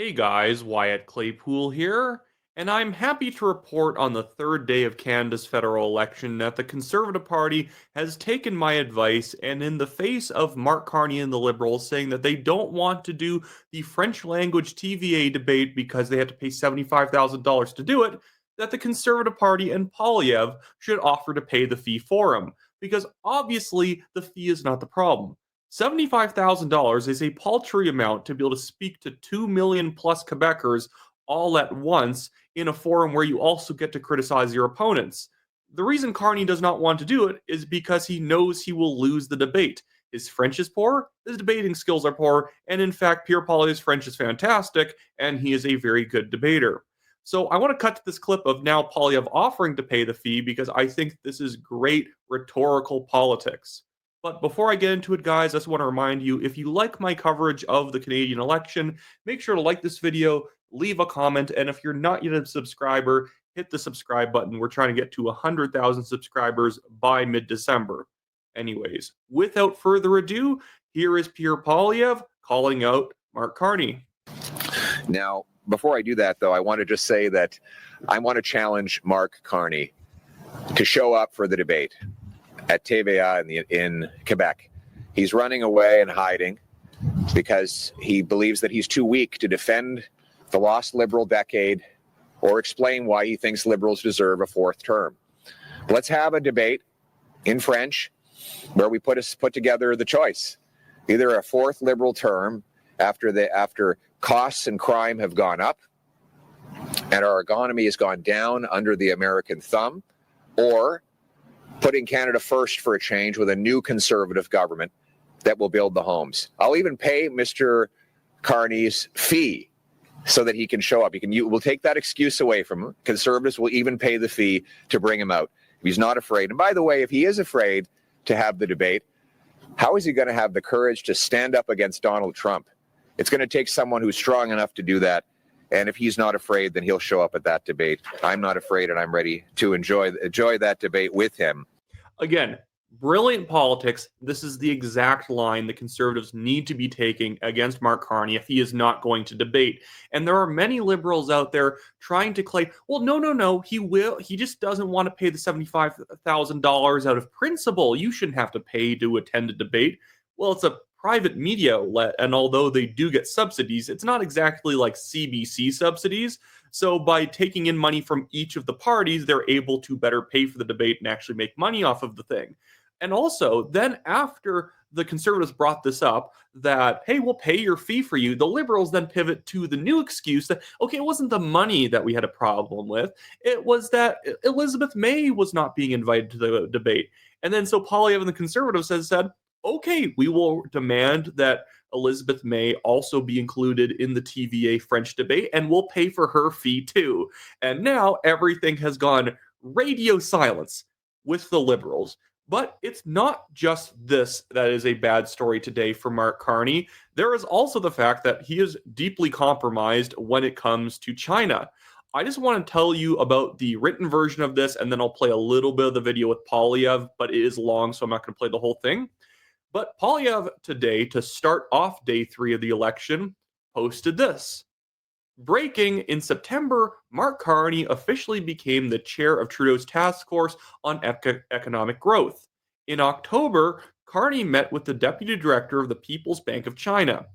Hey guys, Wyatt Claypool here, and I'm happy to report on the third day of Canada's federal election that the Conservative Party has taken my advice and in the face of Mark Carney and the Liberals saying that they don't want to do the French language TVA debate because they have to pay $75,000 to do it, that the Conservative Party and Poilievre should offer to pay the fee for him, because obviously the fee is not the problem. $75,000 is a paltry amount to be able to speak to 2 million plus Quebecers all at once in a forum where you also get to criticize your opponents. The reason Carney does not want to do it is because he knows he will lose the debate. His French is poor, his debating skills are poor, and in fact, Pierre Poilievre's French is fantastic, and he is a very good debater. So I want to cut to this clip of now Poilievre offering to pay the fee because I think this is great rhetorical politics. But before I get into it, guys, I just want to remind you, if you like my coverage of the Canadian election, make sure to like this video, leave a comment, and if you're not yet a subscriber, hit the subscribe button. We're trying to get to 100,000 subscribers by mid-December. Anyways, without further ado, here is Pierre Poilievre calling out Mark Carney. Now, before I do that, though, I want to just say that I want to challenge Mark Carney to show up for the debate at TVA in Quebec. He's running away and hiding because he believes that he's too weak to defend the lost Liberal decade or explain why he thinks Liberals deserve a fourth term. Let's have a debate in French where we put together the choice. Either a fourth Liberal term after costs and crime have gone up and our economy has gone down under the American thumb, or putting Canada first for a change with a new Conservative government that will build the homes. I'll even pay Mr. Carney's fee so that he can show up. We'll take that excuse away from him. Conservatives will even pay the fee to bring him out. If he's not afraid. And by the way, if he is afraid to have the debate, how is he going to have the courage to stand up against Donald Trump? It's going to take someone who's strong enough to do that. And if he's not afraid, then he'll show up at that debate. I'm not afraid, and I'm ready to enjoy that debate with him. Again, brilliant politics. This is the exact line the Conservatives need to be taking against Mark Carney if he is not going to debate. And there are many Liberals out there trying to claim, well, no, he will. He just doesn't want to pay the $75,000 out of principle. You shouldn't have to pay to attend a debate. Well, it's a private media outlet, and although they do get subsidies, it's not exactly like CBC subsidies. So by taking in money from each of the parties, they're able to better pay for the debate and actually make money off of the thing. And also, then after the Conservatives brought this up, that, hey, we'll pay your fee for you, the Liberals then pivot to the new excuse that, okay, it wasn't the money that we had a problem with. It was that Elizabeth May was not being invited to the debate. And then so Poilievre and the Conservatives has said, okay, we will demand that Elizabeth May also be included in the TVA French debate, and we'll pay for her fee too. And now everything has gone radio silence with the Liberals. But it's not just this that is a bad story today for Mark Carney. There is also the fact that he is deeply compromised when it comes to China. I just want to tell you about the written version of this, and then I'll play a little bit of the video with Poilievre, but it is long, so I'm not going to play the whole thing. But Poilievre today, to start off day 3 of the election, posted this. Breaking in September, Mark Carney officially became the chair of Trudeau's task force on economic growth. In October, Carney met with the deputy director of the People's Bank of China.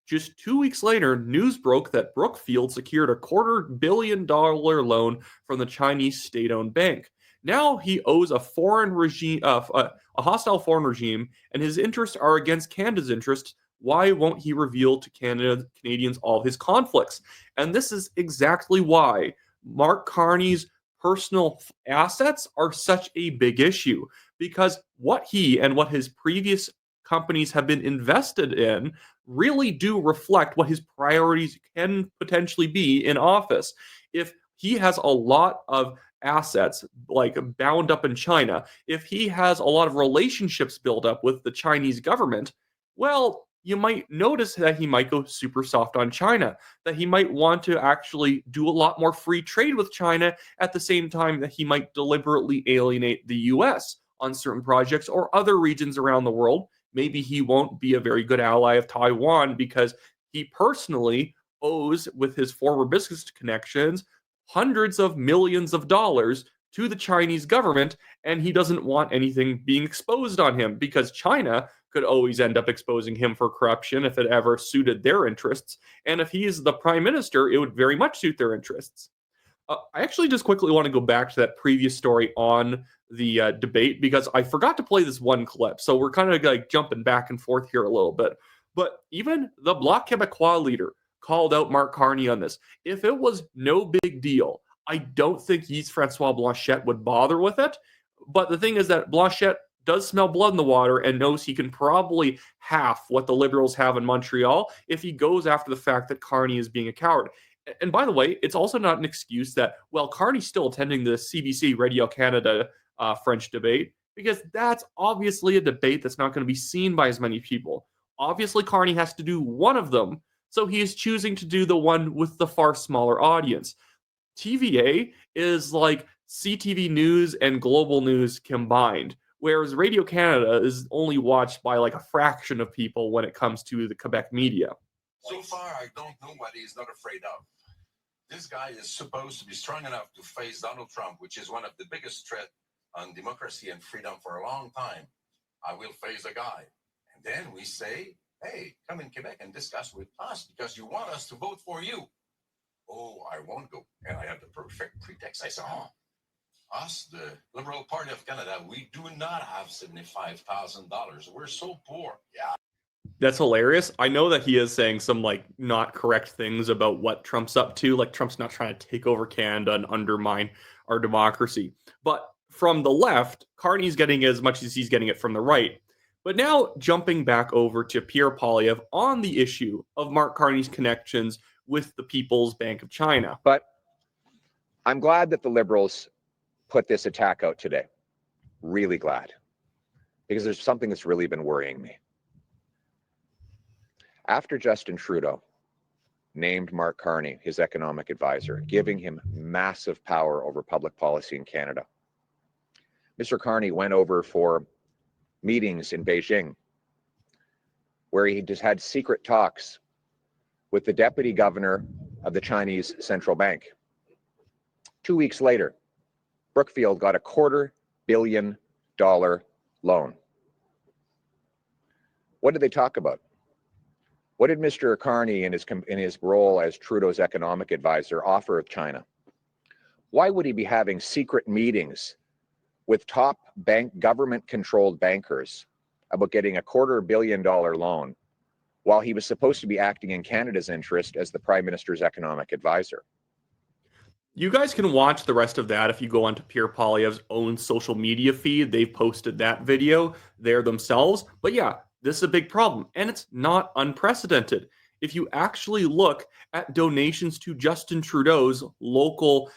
Just 2 weeks later, news broke that Brookfield secured a $250 million loan from the Chinese state-owned bank. Now he owes a foreign regime, a hostile foreign regime, and his interests are against Canada's interests. Why won't he reveal to Canadians all of his conflicts? And this is exactly why Mark Carney's personal assets are such a big issue, because what he and what his previous companies have been invested in really do reflect what his priorities can potentially be in office. If he has a lot of assets like bound up in China, if he has a lot of relationships built up with the Chinese government, well, you might notice that he might go super soft on China, that he might want to actually do a lot more free trade with China at the same time that he might deliberately alienate the US on certain projects or other regions around the world. Maybe he won't be a very good ally of Taiwan because he personally owes, with his former business connections, hundreds of millions of dollars to the Chinese government, and he doesn't want anything being exposed on him because China could always end up exposing him for corruption if it ever suited their interests. And if he's the prime minister, it would very much suit their interests. I actually just quickly want to go back to that previous story on the debate because I forgot to play this one clip. So we're kind of like jumping back and forth here a little bit. But even the Bloc Québécois leader called out Mark Carney on this. If it was no big deal, I don't think Yves Francois Blanchet would bother with it. But the thing is that Blanchet does smell blood in the water and knows he can probably half what the Liberals have in Montreal if he goes after the fact that Carney is being a coward. And by the way, it's also not an excuse that, well, Carney's still attending the CBC Radio Canada French debate, because that's obviously a debate that's not going to be seen by as many people. Obviously, Carney has to do one of them, so he is choosing to do the one with the far smaller audience. TVA is like CTV News and Global News combined, whereas Radio Canada is only watched by like a fraction of people when it comes to the Quebec media. So far, I don't know what he's not afraid of. This guy is supposed to be strong enough to face Donald Trump, which is one of the biggest threats on democracy and freedom for a long time. I will face a guy. And then we say, hey, come in Quebec and discuss with us because you want us to vote for you. Oh, I won't go. And I have the perfect pretext. I say, us, the Liberal Party of Canada, we do not have $75,000. We're so poor. Yeah. That's hilarious. I know that he is saying some like not correct things about what Trump's up to. Like Trump's not trying to take over Canada and undermine our democracy. But from the left, Carney's getting as much as he's getting it from the right. But now jumping back over to Pierre Poilievre on the issue of Mark Carney's connections with the People's Bank of China. But I'm glad that the Liberals put this attack out today. Really glad. Because there's something that's really been worrying me. After Justin Trudeau named Mark Carney his economic advisor, giving him massive power over public policy in Canada, Mr. Carney went over for meetings in Beijing where he just had secret talks with the deputy governor of the Chinese central bank. 2 weeks later, Brookfield got a $250 million loan. What did they talk about? What did Mr. Carney in his role as Trudeau's economic advisor offer of China? Why would he be having secret meetings with top government-controlled bankers about getting a $250 million loan while he was supposed to be acting in Canada's interest as the Prime Minister's economic advisor? You guys can watch the rest of that if you go onto Pierre Poilievre's own social media feed. They've posted that video there themselves. But yeah, this is a big problem, and it's not unprecedented. If you actually look at donations to Justin Trudeau's local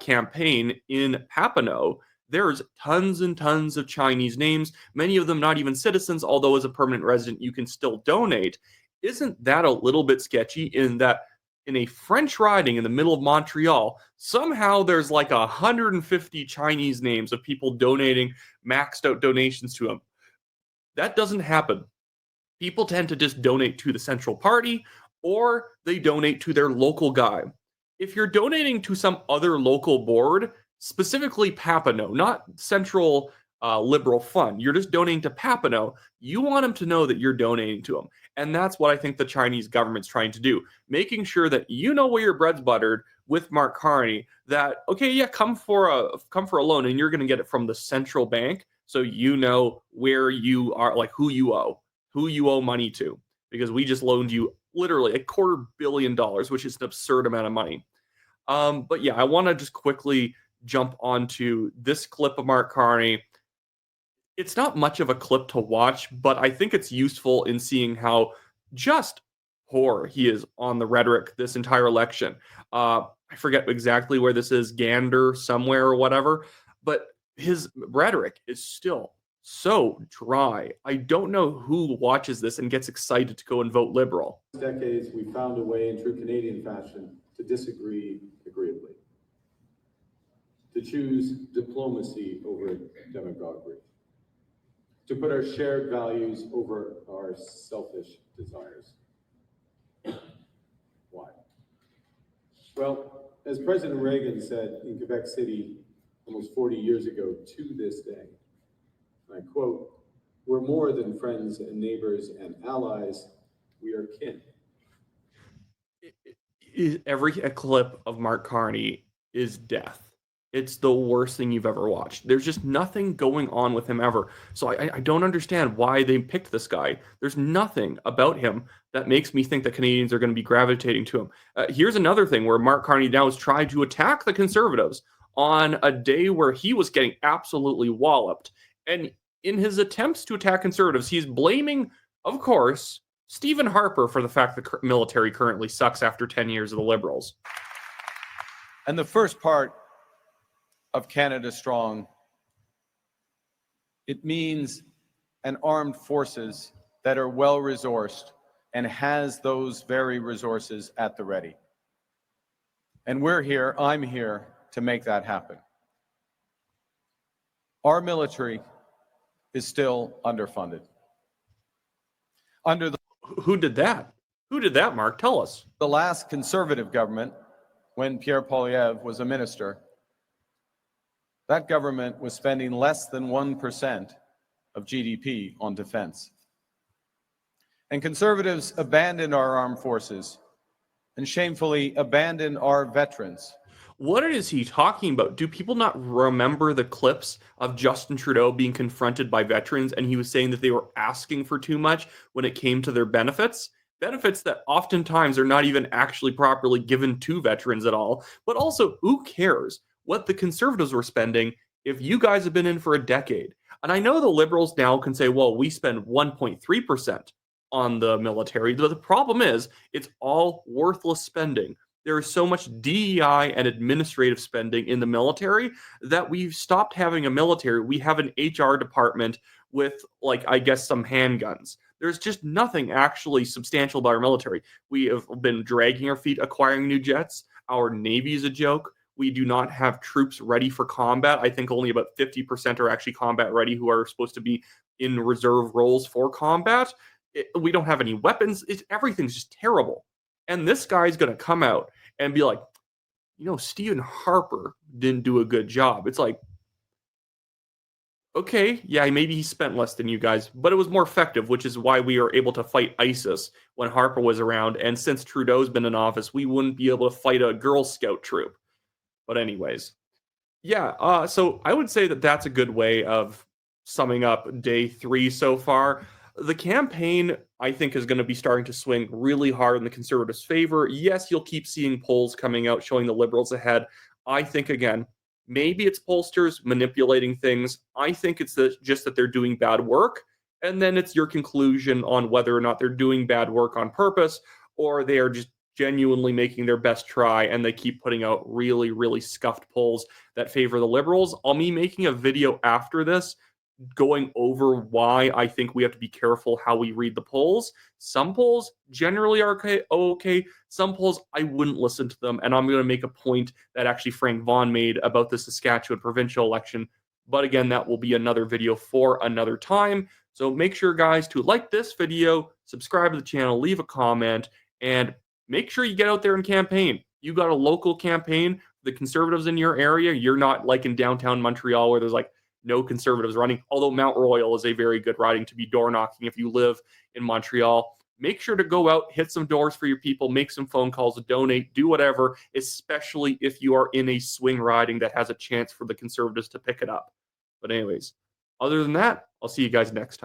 campaign in Papineau, there's tons and tons of Chinese names, many of them not even citizens, although as a permanent resident, you can still donate. Isn't that a little bit sketchy in that in a French riding in the middle of Montreal, somehow there's like 150 Chinese names of people donating maxed out donations to him? That doesn't happen. People tend to just donate to the central party or they donate to their local guy. If you're donating to some other local board, specifically Papineau, not Central Liberal Fund, you're just donating to Papineau, you want them to know that you're donating to them. And that's what I think the Chinese government's trying to do, making sure that you know where your bread's buttered with Mark Carney, that, okay, yeah, come for a loan and you're going to get it from the central bank. So you know where you are, like who you owe money to, because we just loaned you literally $250 million, which is an absurd amount of money. But yeah, I want to just quickly jump onto this clip of Mark Carney. It's not much of a clip to watch, but I think it's useful in seeing how just poor he is on the rhetoric this entire election. I forget exactly where this is, Gander somewhere or whatever, but his rhetoric is still so dry. I don't know who watches this and gets excited to go and vote Liberal. Decades, we found a way in true Canadian fashion to disagree agreeably, to choose diplomacy over demagoguery, to put our shared values over our selfish desires. Why? Well, as President Reagan said in Quebec City almost 40 years ago to this day, and I quote, "We're more than friends and neighbors and allies, we are kin." Every clip of Mark Carney is death. It's the worst thing you've ever watched. There's just nothing going on with him ever. So I don't understand why they picked this guy. There's nothing about him that makes me think that Canadians are going to be gravitating to him. Here's another thing where Mark Carney now has tried to attack the Conservatives on a day where he was getting absolutely walloped. And in his attempts to attack Conservatives, he's blaming, of course, Stephen Harper for the fact the military currently sucks after 10 years of the Liberals. And the first part of Canada Strong, it means an armed forces that are well-resourced and has those very resources at the ready. And we're here, I'm here, to make that happen. Our military is still underfunded. Under Who did that? Who did that, Mark? Tell us. the last Conservative government, when Pierre Poilievre was a minister, that government was spending less than 1% of GDP on defense. And Conservatives abandoned our armed forces and shamefully abandoned our veterans. What is he talking about? Do people not remember the clips of Justin Trudeau being confronted by veterans and he was saying that they were asking for too much when it came to their benefits? Benefits that oftentimes are not even actually properly given to veterans at all. But also, who cares what the Conservatives were spending if you guys have been in for a decade? And I know the Liberals now can say, well, we spend 1.3% on the military. But the problem is, it's all worthless spending. There is so much DEI and administrative spending in the military that we've stopped having a military. We have an HR department with, like, I guess, some handguns. There's just nothing actually substantial about our military. We have been dragging our feet acquiring new jets. Our Navy is a joke. We do not have troops ready for combat. I think only about 50% are actually combat ready who are supposed to be in reserve roles for combat. We don't have any weapons. Everything's just terrible. And this guy's going to come out and be like, Stephen Harper didn't do a good job. It's like, okay, yeah, maybe he spent less than you guys, but it was more effective, which is why we are able to fight ISIS when Harper was around. And since Trudeau's been in office, we wouldn't be able to fight a Girl Scout troop. But anyways, yeah, so I would say that that's a good way of summing up day 3 so far. The campaign, I think, is going to be starting to swing really hard in the Conservatives' favor. Yes, you'll keep seeing polls coming out showing the Liberals ahead. I think, again, maybe it's pollsters manipulating things. I think it's just that they're doing bad work. And then it's your conclusion on whether or not they're doing bad work on purpose or they are just genuinely making their best try and they keep putting out really, really scuffed polls that favor the Liberals. I'll be making a video after this going over why I think we have to be careful how we read the polls. Some polls generally are okay. Some polls, I wouldn't listen to them. And I'm going to make a point that actually Frank Vaughan made about the Saskatchewan provincial election. But again, that will be another video for another time. So make sure, guys, to like this video, subscribe to the channel, leave a comment, and make sure you get out there and campaign. You got a local campaign, the Conservatives in your area. You're not like in downtown Montreal where there's like no Conservatives running, although Mount Royal is a very good riding to be door knocking if you live in Montreal. Make sure to go out, hit some doors for your people, make some phone calls, donate, do whatever, especially if you are in a swing riding that has a chance for the Conservatives to pick it up. But anyways, other than that, I'll see you guys next time.